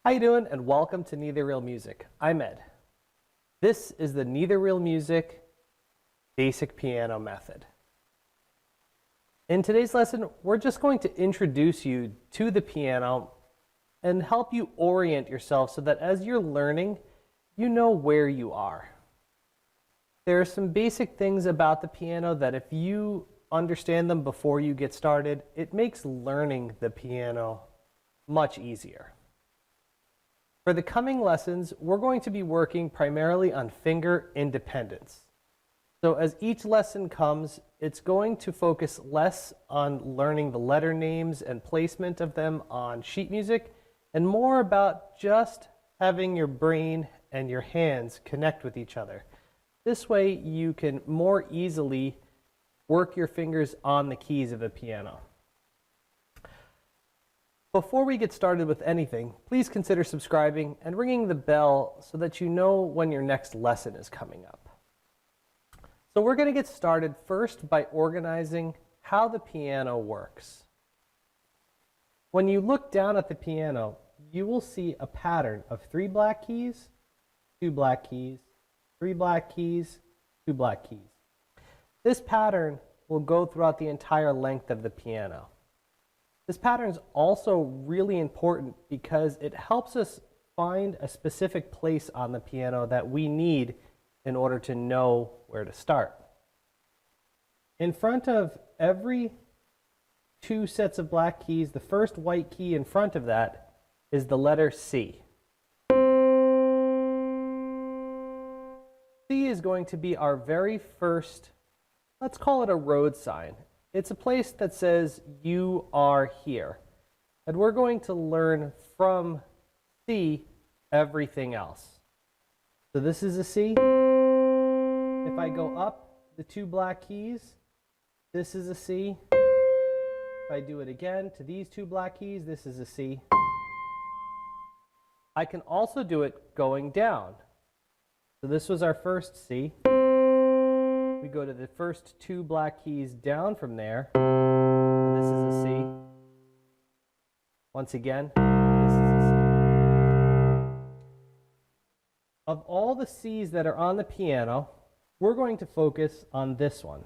How you doing? And welcome to Neither Real Music. I'm Ed. This is the Neither Real Music basic piano method. In today's lesson, we're just going to introduce you to the piano and help you orient yourself so that as you're learning, you know where you are. There are some basic things about the piano that if you understand them before you get started, it makes learning the piano much easier. For the coming lessons, we're going to be working primarily on finger independence. So as each lesson comes, it's going to focus less on learning the letter names and placement of them on sheet music, and more about just having your brain and your hands connect with each other. This way you can more easily work your fingers on the keys of the piano. Before we get started with anything, please consider subscribing and ringing the bell so that you know when your next lesson is coming up. So we're going to get started first by organizing how the piano works. When you look down at the piano, you will see a pattern of 3 black keys, 2 black keys, 3 black keys, 2 black keys. This pattern will go throughout the entire length of the piano. This pattern is also really important because it helps us find a specific place on the piano that we need in order to know where to start. In front of every 2 sets of black keys, the first white key in front of that is the letter C. C is going to be our very first, let's call it a road sign. It's a place that says you are here. And we're going to learn from C everything else. So this is a C. If I go up the 2 black keys, this is a C. If I do it again to these 2 black keys, this is a C. I can also do it going down. So this was our first C. We go to the first 2 black keys down from there. This is a C. Once again, this is a C. Of all the C's that are on the piano, we're going to focus on this one.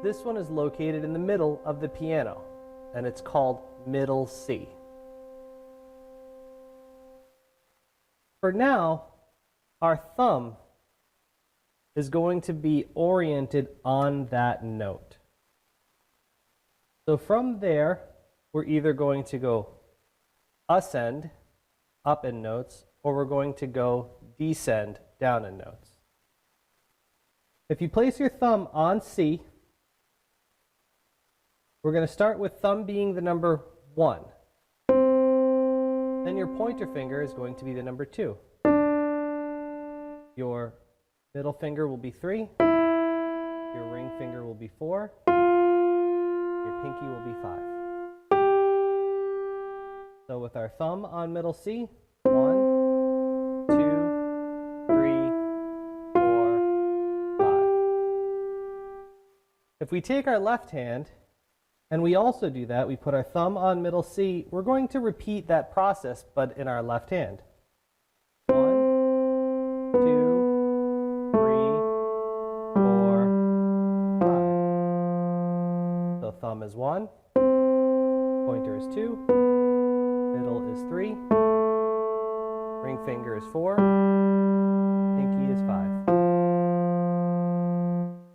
This one is located in the middle of the piano, and it's called middle C. For now, our thumb is going to be oriented on that note. So from there, we're either going to go ascend, up in notes, or we're going to go descend, down in notes. If you place your thumb on C, we're going to start with thumb being the number 1. Then your pointer finger is going to be the number 2. Your middle finger will be 3. Your ring finger will be 4. Your pinky will be 5. So with our thumb on middle C, 1, 2, 3, 4, 5. If we take our left hand, and we also do that, we put our thumb on middle C, we're going to repeat that process, but in our left hand. 1, 2, 3, 4, 5. So thumb is 1, pointer is 2, middle is 3, ring finger is 4, pinky is 5.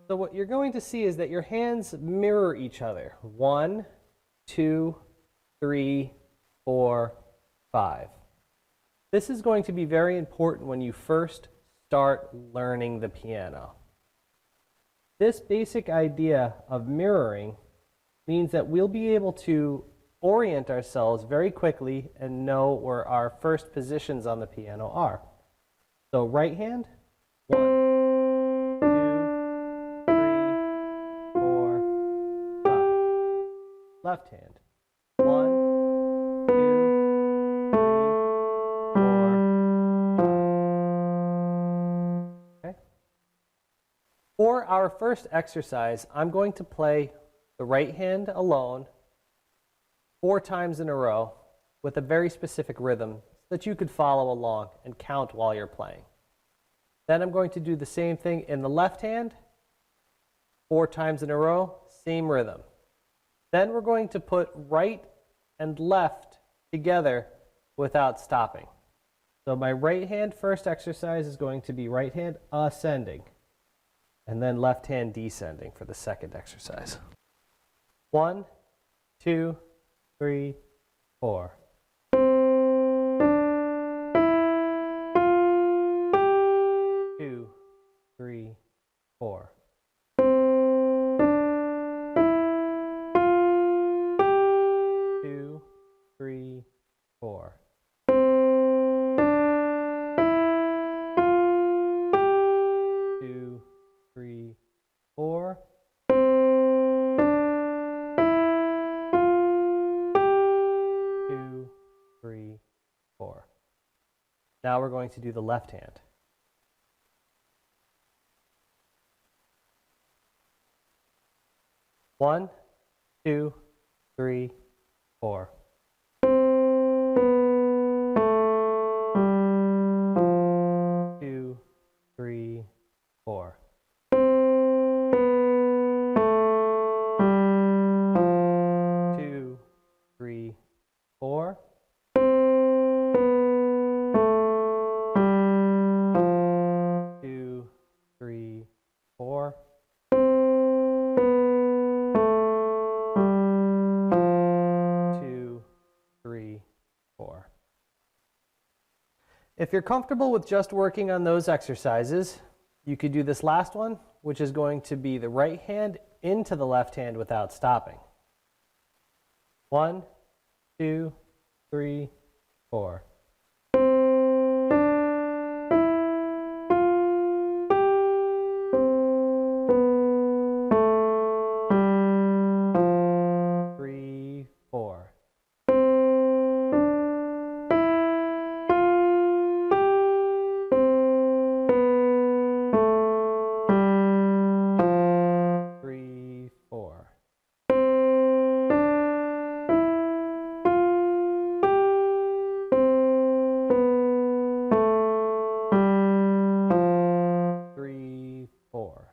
So what you're going to see is that your hands mirror each other. 1, 2, 3, 4, 5. This is going to be very important when you first start learning the piano. This basic idea of mirroring means that we'll be able to orient ourselves very quickly and know where our first positions on the piano are. So right hand, 1, 2, 3, 4, 5. Left hand, 1, 2, 3, 4, 5. Okay. For our first exercise, I'm going to play the right hand alone 4 times in a row, with a very specific rhythm so that you could follow along and count while you're playing. Then I'm going to do the same thing in the left hand, 4 times in a row, same rhythm. Then we're going to put right and left together without stopping. So my right hand first exercise is going to be right hand ascending, and then left hand descending for the second exercise. 1, 2, 3, 4. 2, 3, 4. 2, 3, 4. 2, 3, 4. 2, 3, 4. Now we're going to do the left hand. One, 2, 3, 4. 2, 3, 4. 2, 3, 4. 2, 3, 4. 2, 3, 4. If you're comfortable with just working on those exercises, you could do this last one, which is going to be the right hand into the left hand without stopping. 1, 2, 3, 4. 3, 4. 3, 4. 3, 4.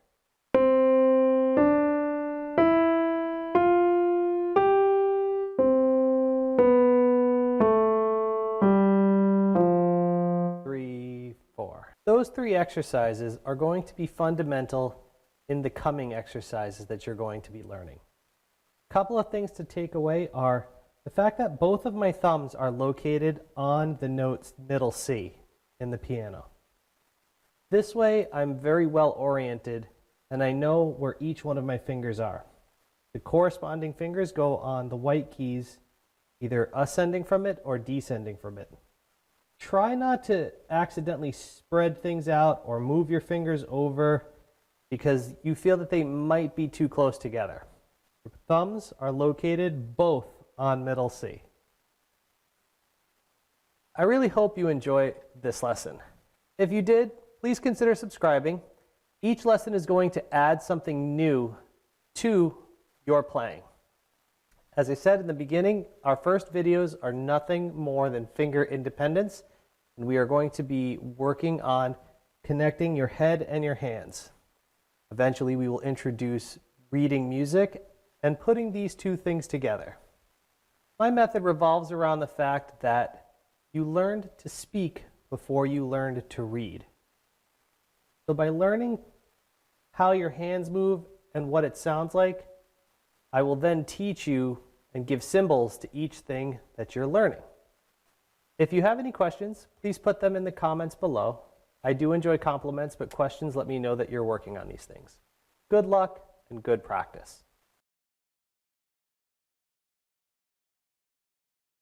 3, 4. Those 3 exercises are going to be fundamental in the coming exercises that you're going to be learning. A couple of things to take away are the fact that both of my thumbs are located on the notes middle C in the piano. This way, I'm very well oriented and I know where each one of my fingers are. The corresponding fingers go on the white keys, either ascending from it or descending from it. Try not to accidentally spread things out or move your fingers over because you feel that they might be too close together. Your thumbs are located both on middle C. I really hope you enjoy this lesson. If you did, please consider subscribing. Each lesson is going to add something new to your playing. As I said in the beginning, our first videos are nothing more than finger independence, and we are going to be working on connecting your head and your hands. Eventually, we will introduce reading music and putting these two things together. My method revolves around the fact that you learned to speak before you learned to read. So by learning how your hands move and what it sounds like, I will then teach you and give symbols to each thing that you're learning. If you have any questions, please put them in the comments below. I do enjoy compliments, but questions let me know that you're working on these things. Good luck and good practice.